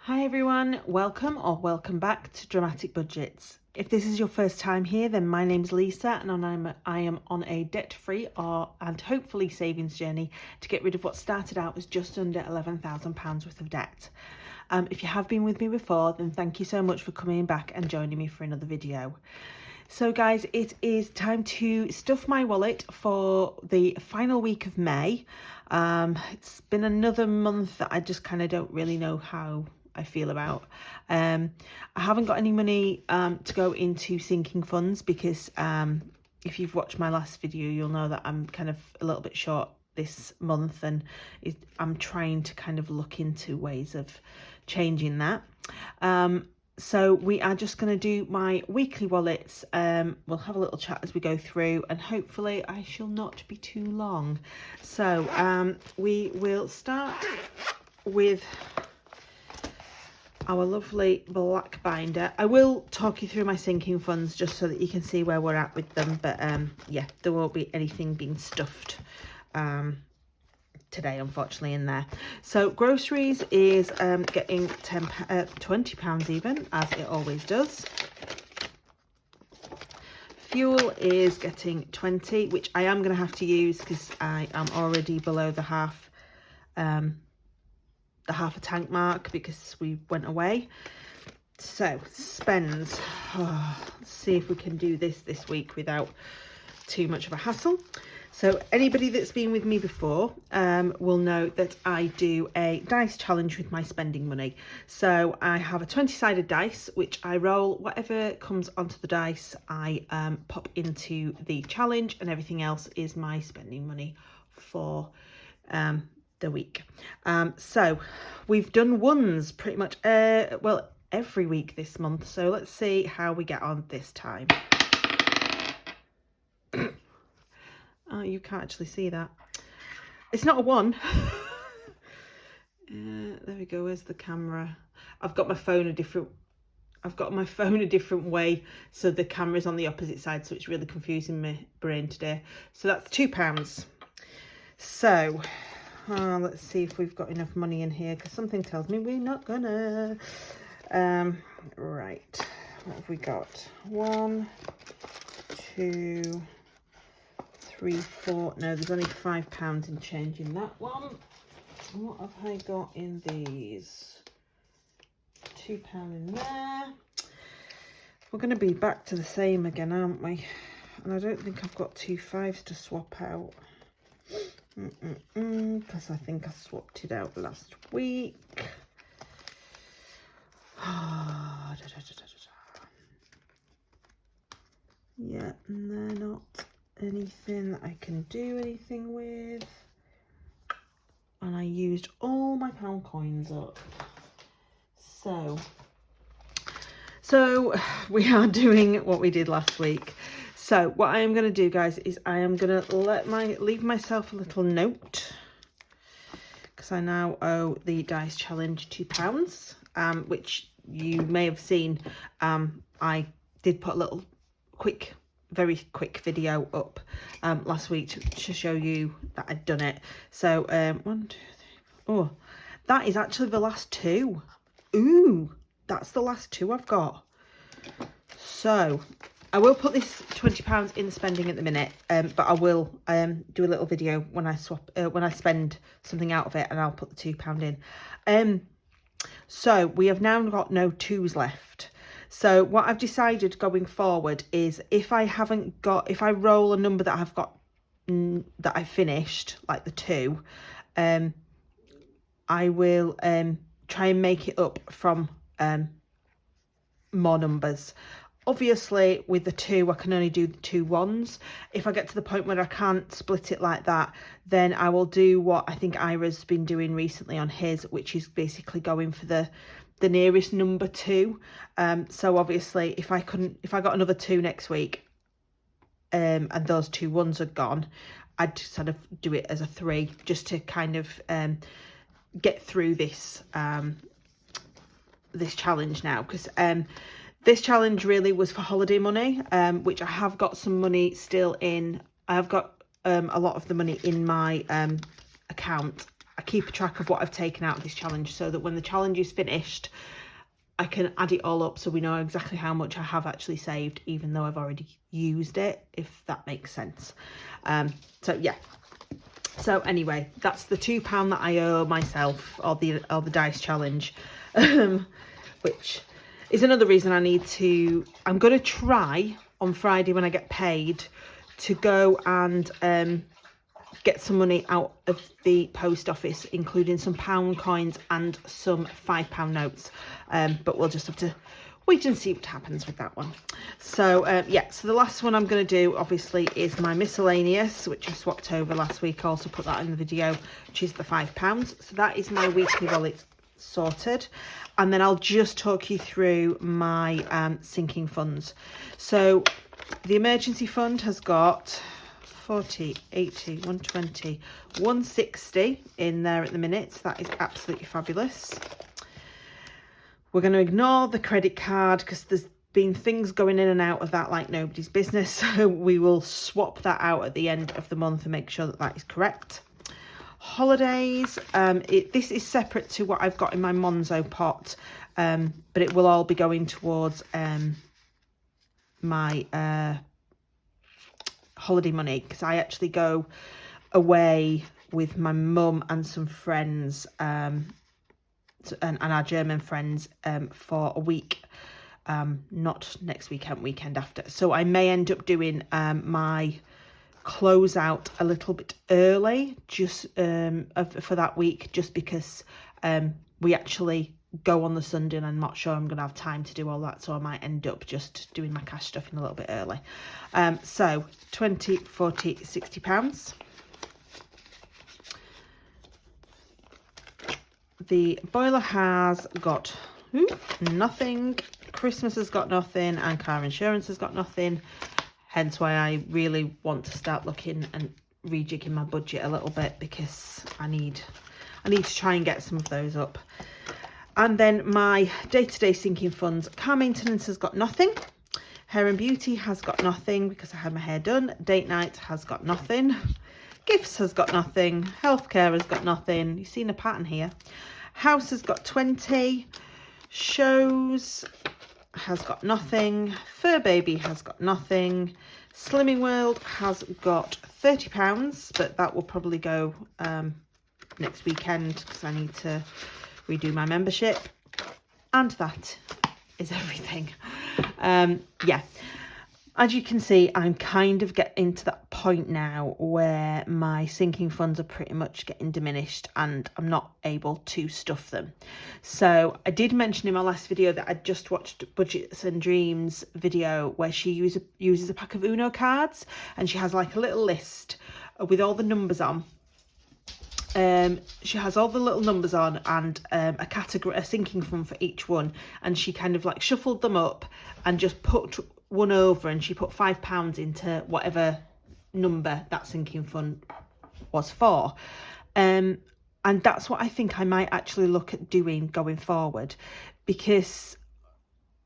Hi everyone, welcome back to Dramatic Budgets. If this is your first time here, then my name's Lisa and I am on a debt-free and hopefully savings journey to get rid of what started out as just under £11,000 worth of debt. If you have been with me before, then thank you so much for coming back and joining me for another video. So guys, it is time to stuff my wallet for the final week of May. It's been another month that I just kind of don't really know how I feel about. I haven't got any money to go into sinking funds because if you've watched my last video, you'll know that I'm kind of a little bit short this month, and I'm trying to kind of look into ways of changing that. So we are just going to do my weekly wallets. We'll have a little chat as we go through, and hopefully I shall not be too long. So we will start with our lovely black binder. I will talk you through my sinking funds just so that you can see where we're at with them, but yeah, there won't be anything being stuffed today, unfortunately, in there. So groceries is getting £20 even, as it always does. Fuel is getting 20, which I am going to have to use because I am already below the half a tank mark because we went away. So spends, let's see if we can do this week without too much of a hassle. So anybody that's been with me before will know that I do a dice challenge with my spending money. So I have a 20-sided dice, which I roll. Whatever comes onto the dice, I pop into the challenge, and everything else is my spending money for the week. So we've done ones pretty much, well, every week this month. So let's see how we get on this time. Oh, you can't actually see that. It's not a one. There we go. Where's the camera? I've got my phone a different way, so the camera's on the opposite side, so it's really confusing my brain today. So that's £2. So let's see if we've got enough money in here, because something tells me we're not gonna. Right, what have we got? 1, 2, 3, 4. No, there's only £5 in change in that one. What have I got in these? £2 in there. We're going to be back to the same again, aren't we? And I don't think I've got 2 5s to swap out. Because I think I swapped it out last week. Yeah, and they're not anything that I can do anything with. And I used all my pound coins up. So we are doing what we did last week. So what I am going to do, guys, is I am going to leave myself a little note, because I now owe the dice challenge £2, which you may have seen. I did put a little very quick video up last week to show you that I'd done it. So 1, 2, 3, 4. That is actually the last 2. Ooh, that's the last 2 I've got. So I will put this £20 in spending at the minute, but I will do a little video when I spend something out of it, and I'll put the £2 in. So we have now got no 2s left. So what I've decided going forward is if I roll a number that I've got that I finished, like the 2, I will try and make it up from more numbers. Obviously with the 2 I can only do the 2 1s. If I get to the point where I can't split it like that, then I will do what I think Ira's been doing recently on his, which is basically going for the nearest number 2. So obviously if I got another 2 next week and those 2 1s are gone, I'd sort of do it as a 3 just to kind of get through this this challenge now, because this challenge really was for holiday money, which I have got some money still in. I have got a lot of the money in my account I keep a track of what I've taken out of this challenge, so that when the challenge is finished, I can add it all up so we know exactly how much I have actually saved, even though I've already used it, if that makes sense. So yeah. So anyway, that's the £2 that I owe myself, or the dice challenge, which is another reason I'm going to try on Friday when I get paid to go and get some money out of the post office, including some pound coins and some £5 notes. But we'll just have to wait and see what happens with that one. So yeah, so the last one I'm going to do obviously is my miscellaneous, which I swapped over last week. I also put that in the video, which is the £5. So that is my weekly wallet sorted, and then I'll just talk you through my sinking funds. So the emergency fund has got 40, 80, 120, 160 in there at the minute. So that is absolutely fabulous. We're going to ignore the credit card because there's been things going in and out of that like nobody's business. So we will swap that out at the end of the month and make sure that that is correct. Holidays, this is separate to what I've got in my Monzo pot, but it will all be going towards my holiday money, because I actually go away with my mum and some friends, and our German friends, for a week, not next weekend after. So I may end up doing my close out a little bit early, just for that week, just because we actually go on the Sunday and I'm not sure I'm gonna have time to do all that, so I might end up just doing my cash stuff in a little bit early. So 20, 40, £60. The boiler has got nothing, Christmas has got nothing, and car insurance has got nothing. Hence why I really want to start looking and rejigging my budget a little bit, because I need to try and get some of those up. And then my day-to-day sinking funds, car maintenance has got nothing. Hair and beauty has got nothing because I had my hair done. Date night has got nothing. Gifts has got nothing. Healthcare has got nothing. You've seen a pattern here. House has got 20. Shows has got nothing. Fur baby has got nothing. Slimming World has got £30, but that will probably go next weekend because I need to redo my membership. And that is everything. Yeah, as you can see, I'm kind of getting to that point now where my sinking funds are pretty much getting diminished and I'm not able to stuff them. So I did mention in my last video that I just watched Budgets and Dreams video where she uses a pack of Uno cards, and she has like a little list with all the numbers on. She has all the little numbers on and a sinking fund for each one, and she kind of like shuffled them up and just put one over, and she put £5 into whatever number that sinking fund was for. And that's what I think I might actually look at doing going forward, because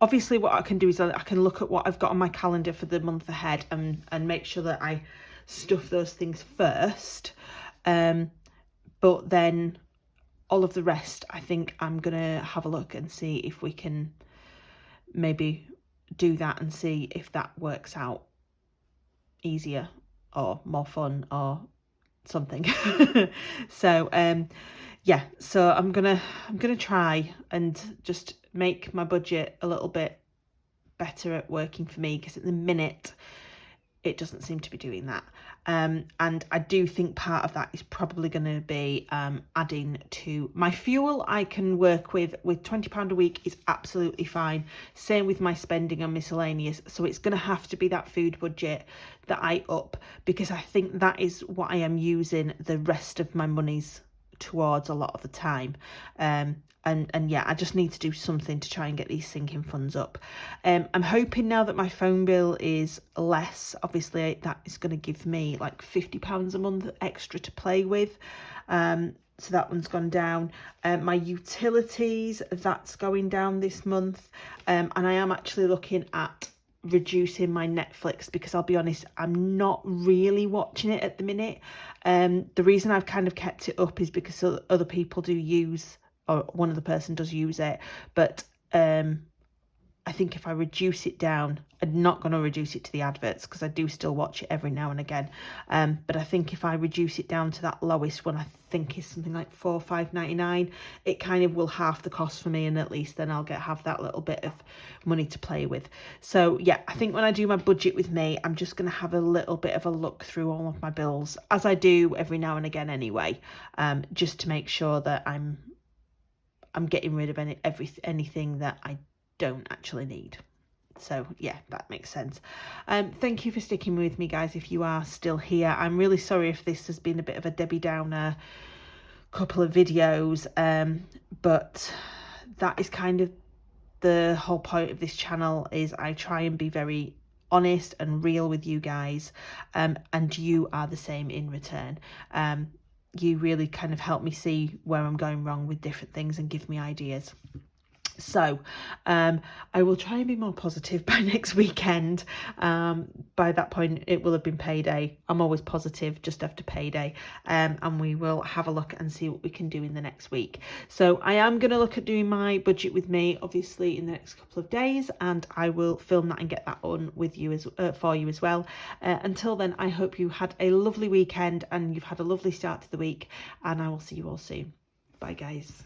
obviously what I can do is I can look at what I've got on my calendar for the month ahead and make sure that I stuff those things first. But then all of the rest, I think I'm going to have a look and see if we can maybe do that and see if that works out easier or more fun or something. So yeah, so I'm gonna try and just make my budget a little bit better at working for me, because at the minute it doesn't seem to be doing that. And I do think part of that is probably going to be adding to my fuel. I can work with £20 a week is absolutely fine. Same with my spending on miscellaneous. So it's going to have to be that food budget that I up, because I think that is what I am using the rest of my monies towards a lot of the time. And yeah, I just need to do something to try and get these sinking funds up. I'm hoping now that my phone bill is less, obviously that is going to give me like £50 a month extra to play with. So that one's gone down. My utilities, that's going down this month. And I am actually looking at reducing my Netflix, because I'll be honest, I'm not really watching it at the minute. The reason I've kind of kept it up is because other people do use, or one other person does use it, but I think if I reduce it down, I'm not going to reduce it to the adverts because I do still watch it every now and again. But I think if I reduce it down to that lowest one, I think is something like $5.99, it kind of will half the cost for me, and at least then I'll have that little bit of money to play with. So yeah, I think when I do my budget with me, I'm just going to have a little bit of a look through all of my bills, as I do every now and again anyway, just to make sure that I'm getting rid of anything that I don't actually need. So yeah, that makes sense. Thank you for sticking with me, guys, if you are still here. I'm really sorry if this has been a bit of a Debbie Downer couple of videos, but that is kind of the whole point of this channel, is I try and be very honest and real with you guys, and you are the same in return. You really kind of help me see where I'm going wrong with different things and give me ideas. So I will try and be more positive by next weekend. By that point it will have been payday. I'm always positive just after payday, and we will have a look and see what we can do in the next week. So I am going to look at doing my budget with me, obviously, in the next couple of days, and I will film that and get that on with you for you as well. Until then, I hope you had a lovely weekend and you've had a lovely start to the week, and I will see you all soon. Bye, guys.